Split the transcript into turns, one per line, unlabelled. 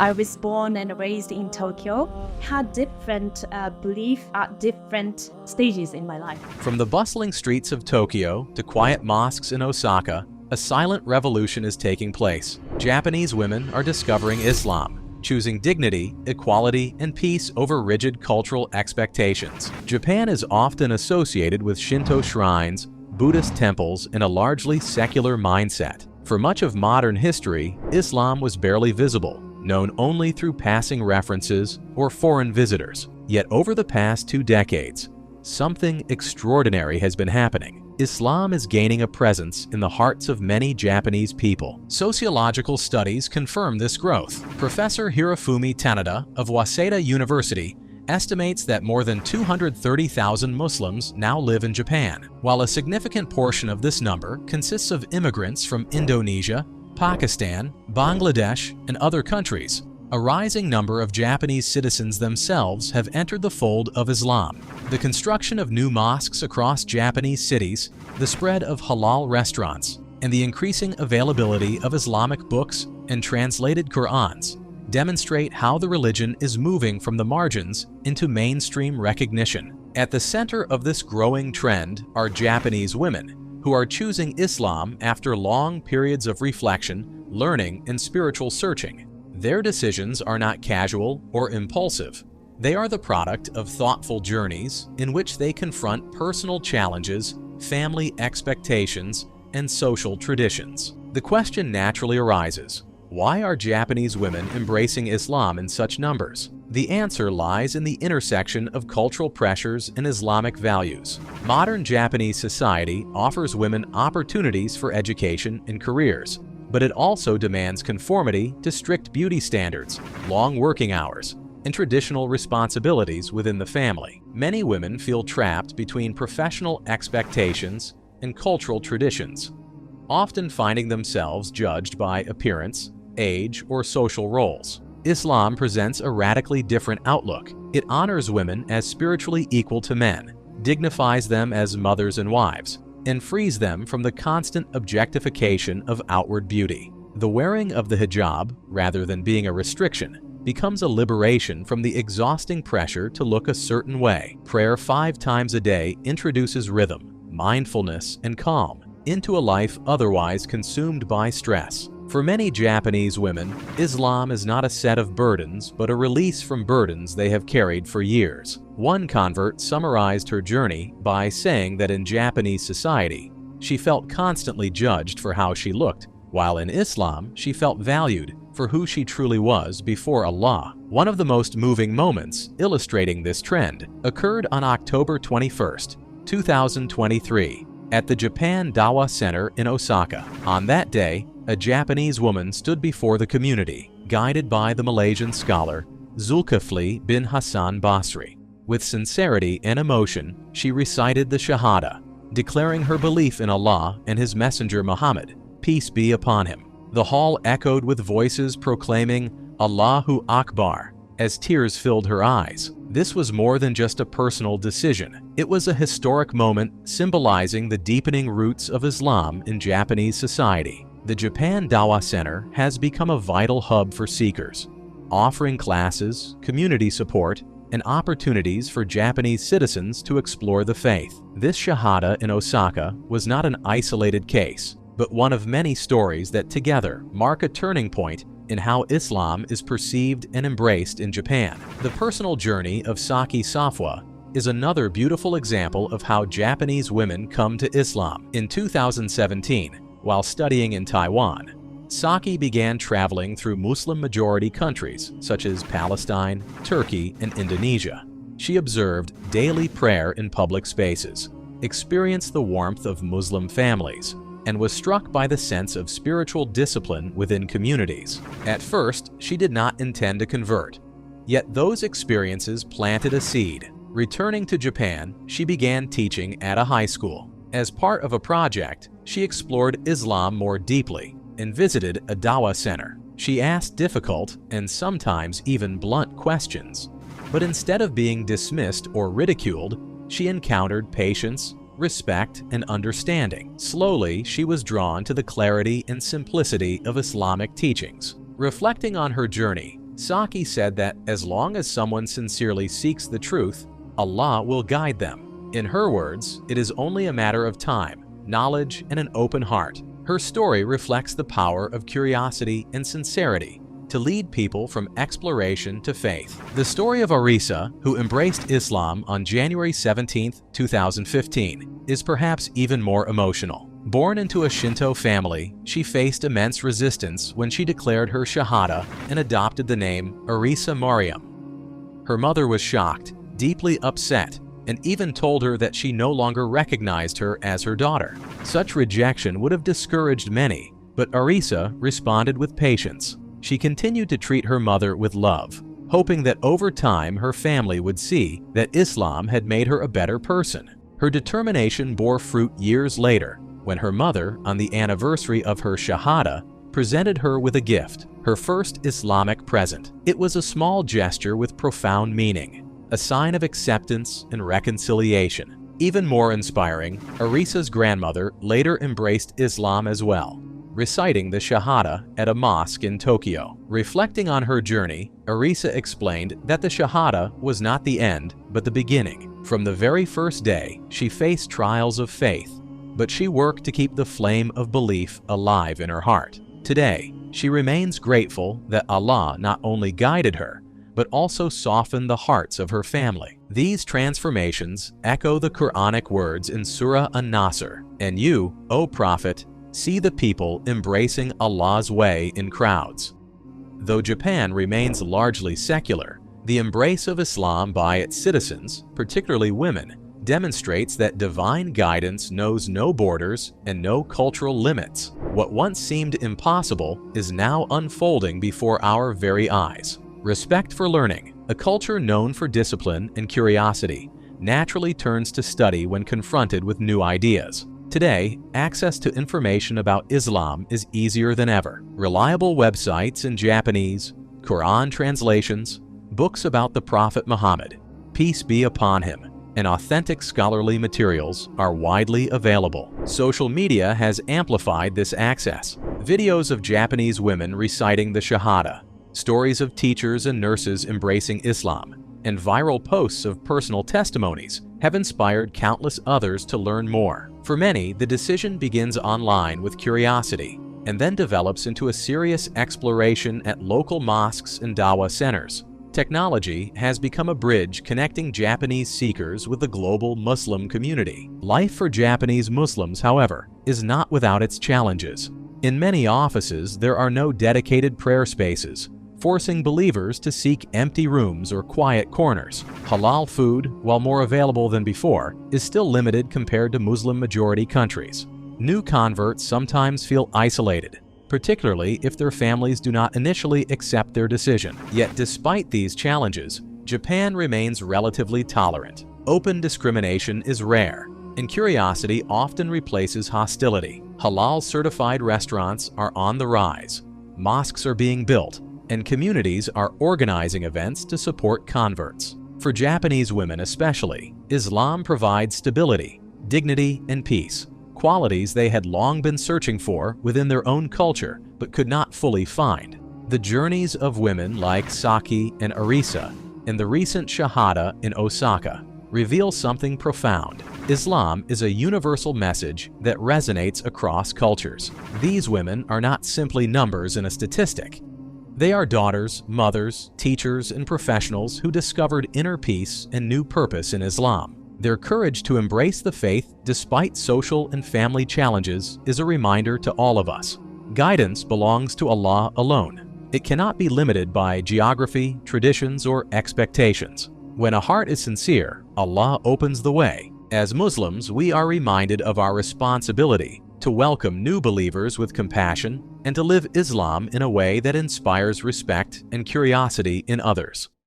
I was born and raised in Tokyo, had different belief at different stages in my life.
From the bustling streets of Tokyo to quiet mosques in Osaka, a silent revolution is taking place. Japanese women are discovering Islam, choosing dignity, equality, and peace over rigid cultural expectations. Japan is often associated with Shinto shrines, Buddhist temples, and a largely secular mindset. For much of modern history, Islam was barely visible, known only through passing references or foreign visitors. Yet over the past 2 decades, something extraordinary has been happening. Islam is gaining a presence in the hearts of many Japanese people. Sociological studies confirm this growth. Professor Hirofumi Tanada of Waseda University estimates that more than 230,000 Muslims now live in Japan, while a significant portion of this number consists of immigrants from Indonesia, Pakistan, Bangladesh, and other countries. A rising number of Japanese citizens themselves have entered the fold of Islam. The construction of new mosques across Japanese cities, the spread of halal restaurants, and the increasing availability of Islamic books and translated Qur'ans demonstrate how the religion is moving from the margins into mainstream recognition. At the center of this growing trend are Japanese women, who are choosing Islam after long periods of reflection, learning, and spiritual searching. Their decisions are not casual or impulsive. They are the product of thoughtful journeys in which they confront personal challenges, family expectations, and social traditions. The question naturally arises: why are Japanese women embracing Islam in such numbers? The answer lies in the intersection of cultural pressures and Islamic values. Modern Japanese society offers women opportunities for education and careers, but it also demands conformity to strict beauty standards, long working hours, and traditional responsibilities within the family. Many women feel trapped between professional expectations and cultural traditions, often finding themselves judged by appearance, age, or social roles. Islam presents a radically different outlook. It honors women as spiritually equal to men, dignifies them as mothers and wives, and frees them from the constant objectification of outward beauty. The wearing of the hijab, rather than being a restriction, becomes a liberation from the exhausting pressure to look a certain way. Prayer 5 times a day introduces rhythm, mindfulness, and calm into a life otherwise consumed by stress. For many Japanese women, Islam is not a set of burdens, but a release from burdens they have carried for years. One convert summarized her journey by saying that in Japanese society, she felt constantly judged for how she looked, while in Islam, she felt valued for who she truly was before Allah. One of the most moving moments illustrating this trend occurred on October 21st, 2023, at the Japan Dawa Center in Osaka. On that day, a Japanese woman stood before the community, guided by the Malaysian scholar Zulkifli bin Hassan Basri. With sincerity and emotion, she recited the Shahada, declaring her belief in Allah and His Messenger Muhammad, peace be upon him. The hall echoed with voices proclaiming Allahu Akbar as tears filled her eyes. This was more than just a personal decision. It was a historic moment symbolizing the deepening roots of Islam in Japanese society. The Japan Dawa Center has become a vital hub for seekers, offering classes, community support, and opportunities for Japanese citizens to explore the faith. This Shahada in Osaka was not an isolated case, but one of many stories that together mark a turning point in how Islam is perceived and embraced in Japan. The personal journey of Saki Safwa is another beautiful example of how Japanese women come to Islam. In 2017, while studying in Taiwan, Saki began traveling through Muslim-majority countries such as Palestine, Turkey, and Indonesia. She observed daily prayer in public spaces, experienced the warmth of Muslim families, and was struck by the sense of spiritual discipline within communities. At first, she did not intend to convert, yet those experiences planted a seed. Returning to Japan, she began teaching at a high school. As part of a project, she explored Islam more deeply and visited a Dawa center. She asked difficult and sometimes even blunt questions, but instead of being dismissed or ridiculed, she encountered patience, respect, and understanding. Slowly, she was drawn to the clarity and simplicity of Islamic teachings. Reflecting on her journey, Saki said that as long as someone sincerely seeks the truth, Allah will guide them. In her words, it is only a matter of time, knowledge, and an open heart. Her story reflects the power of curiosity and sincerity to lead people from exploration to faith. The story of Arisa, who embraced Islam on January 17, 2015, is perhaps even more emotional. Born into a Shinto family, she faced immense resistance when she declared her Shahada and adopted the name Arisa Maryam. Her mother was shocked, deeply upset, and even told her that she no longer recognized her as her daughter. Such rejection would have discouraged many, but Arisa responded with patience. She continued to treat her mother with love, hoping that over time her family would see that Islam had made her a better person. Her determination bore fruit years later, when her mother, on the anniversary of her Shahada, presented her with a gift, her first Islamic present. It was a small gesture with profound meaning, a sign of acceptance and reconciliation. Even more inspiring, Arisa's grandmother later embraced Islam as well, reciting the Shahada at a mosque in Tokyo. Reflecting on her journey, Arisa explained that the Shahada was not the end, but the beginning. From the very first day, she faced trials of faith, but she worked to keep the flame of belief alive in her heart. Today, she remains grateful that Allah not only guided her, but also softened the hearts of her family. These transformations echo the Quranic words in Surah An-Nasr, "And you, O Prophet, see the people embracing Allah's way in crowds." Though Japan remains largely secular, the embrace of Islam by its citizens, particularly women, demonstrates that divine guidance knows no borders and no cultural limits. What once seemed impossible is now unfolding before our very eyes. Respect for learning, a culture known for discipline and curiosity, naturally turns to study when confronted with new ideas. Today, access to information about Islam is easier than ever. Reliable websites in Japanese, Quran translations, books about the Prophet Muhammad, peace be upon him, and authentic scholarly materials are widely available. Social media has amplified this access. Videos of Japanese women reciting the Shahada, stories of teachers and nurses embracing Islam, and viral posts of personal testimonies have inspired countless others to learn more. For many, the decision begins online with curiosity and then develops into a serious exploration at local mosques and dawah centers. Technology has become a bridge connecting Japanese seekers with the global Muslim community. Life for Japanese Muslims, however, is not without its challenges. In many offices, there are no dedicated prayer spaces, forcing believers to seek empty rooms or quiet corners. Halal food, while more available than before, is still limited compared to Muslim-majority countries. New converts sometimes feel isolated, particularly if their families do not initially accept their decision. Yet despite these challenges, Japan remains relatively tolerant. Open discrimination is rare, and curiosity often replaces hostility. Halal-certified restaurants are on the rise, mosques are being built, and communities are organizing events to support converts. For Japanese women especially, Islam provides stability, dignity, and peace, qualities they had long been searching for within their own culture but could not fully find. The journeys of women like Saki and Arisa and the recent Shahada in Osaka reveal something profound. Islam is a universal message that resonates across cultures. These women are not simply numbers in a statistic. They are daughters, mothers, teachers, and professionals who discovered inner peace and new purpose in Islam. Their courage to embrace the faith despite social and family challenges is a reminder to all of us. Guidance belongs to Allah alone. It cannot be limited by geography, traditions, or expectations. When a heart is sincere, Allah opens the way. As Muslims, we are reminded of our responsibility to welcome new believers with compassion and to live Islam in a way that inspires respect and curiosity in others.